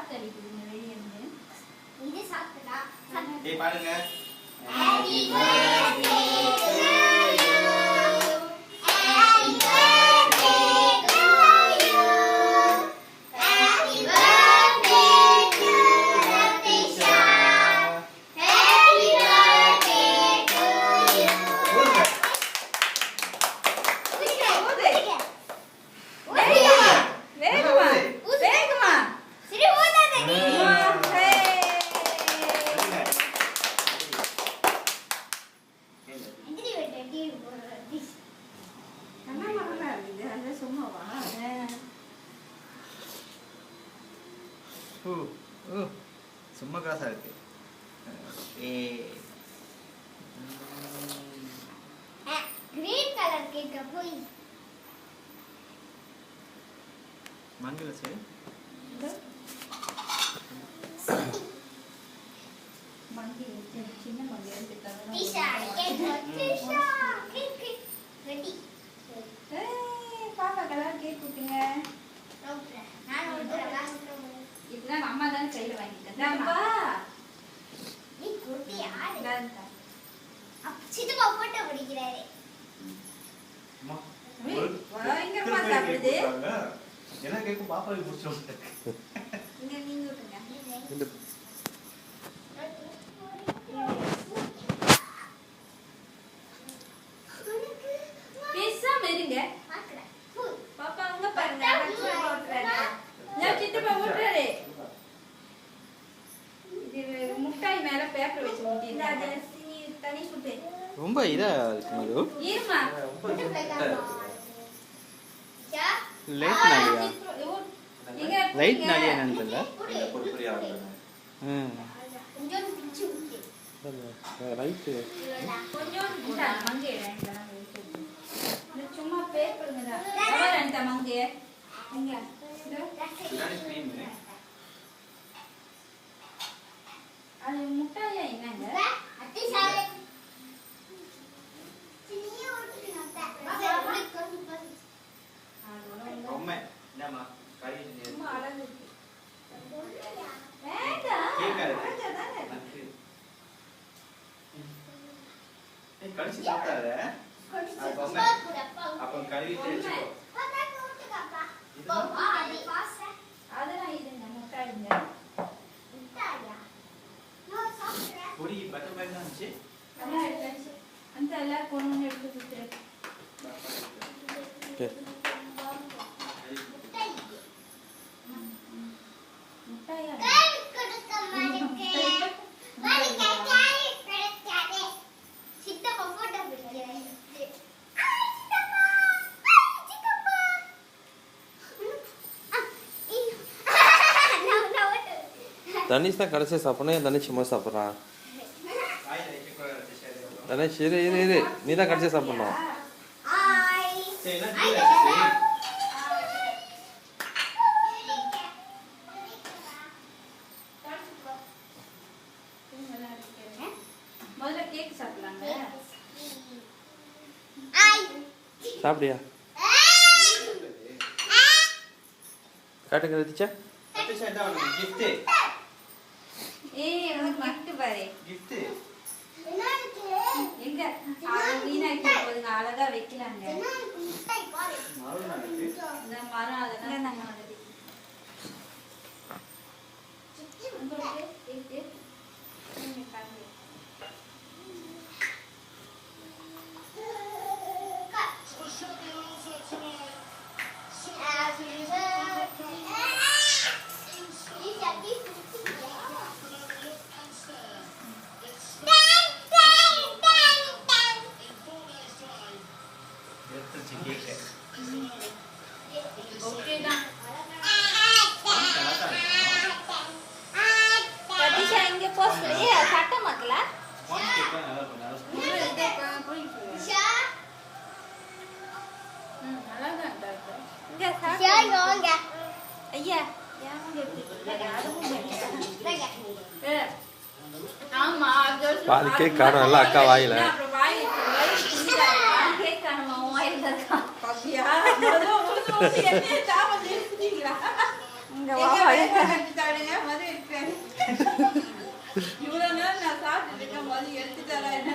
காத்தடிக்குதுங்க வெளிய இருந்து. இது சாப்பிட்டா டேய் பாருங்க. Happy birthday to you. Happy birthday to you. Happy birthday to Ratisha. Happy birthday to you. வேகமா சரி ஓடாதடி. எந்திரி வெட்டி போறடி. கண்ணா மரமா இருக்குது அது சும்மாவா சும்மா காசா இருக்கு. கிரீன் கலர் கேக்க போய் மங்கள சரி மங்கி சின்ன மங்கி எடுத்துட்டாங்க Disha cake Disha cake ready. பாப்பா கலர் கேக் குடுங்க நான் ஓடுறேன். இதெல்லாம் அம்மா தான் கையில வாங்கிட்டேன் நீ குட்டி யாரு? நான் சித்தப்பா போட்டோ பிடிக்கிறாரு. அம்மா பயங்கரமா சாப்பிடுது. என்ன கேக்கும் பாப்பாவை புடிச்சோம். இங்க நீங்க விட்டுங்க. பேசாம இருங்க. பாப்பா அங்க பாருங்க. நான் சித்தப்பா ஊட்டுறாரு. இது முட்டாய் மேல பேப்பர் வச்சு ஊட்டிருக்காங்க. தனி சுட்டு. ரொம்ப இதா இருக்கு மது. இருமா. லைட் நாளியா? லைட் நாளியா என்னன்னு தெரியல. கொஞ்சம் பிச்சு ஊத்து. ரைட். கொஞ்சம் மங்கே சும்மா பேப்பருங்க தான். அவர் அந்த மங்கே. இங்க. அது முட்டாயா என்னங்க? அத்தை சாலை. சினியே ஓடுதுங்க அத்தை. அம்மா என்னம்மா கறி சும்மா அழகு. கேக்காது. வேண்டாம். ஏய் கடிச்சு சாப்பிடாத. அப்ப கழுவிட்டு வச்சுக்கோ. அதெல்லாம் இதுங்க முட்டாய்ங்க. பொடி பட்டர் பாய் தான் இருந்துச்சு. அதான் எடுத்தாச்சு. அந்த எல்லாம் கொண்டு எடுத்து கொடுத்துரு. முட்டாயா? சித்தப்பா போட்டோ பிடிக்கிறேன். தனிஷ் தான் கடைசியாக சாப்பிட்ணும். தனிஷ் சும்மா சாப்பிட்றான். தனிஷ் இரு இரு இரு, நீ தான் கடைசியாக சாப்பிட்ணும். முதல்ல கேக் சாப்பிடலாங்க. சாப்பிடியா? காட்டுங்க ரதிச்சா. ஏய் உனக்கு கிஃப்ட் பாரு. கிஃப்ட் எங்க வீணாக்கி போதுங்க, அழகா வைக்கலாங்க. இந்த மரம் அதெல்லாம் நாங்க ஐயா ஆமா பாதி கேக் காணும் நல்லா அக்கா வாயில. கேக் காணுமா வாயில இங்க வா பாருங்க மது எடுக்கிறேன் இவ்வளவு நேரம் நான் சாப்பிட்டு இருக்கேன் மது எடுத்து தரேன்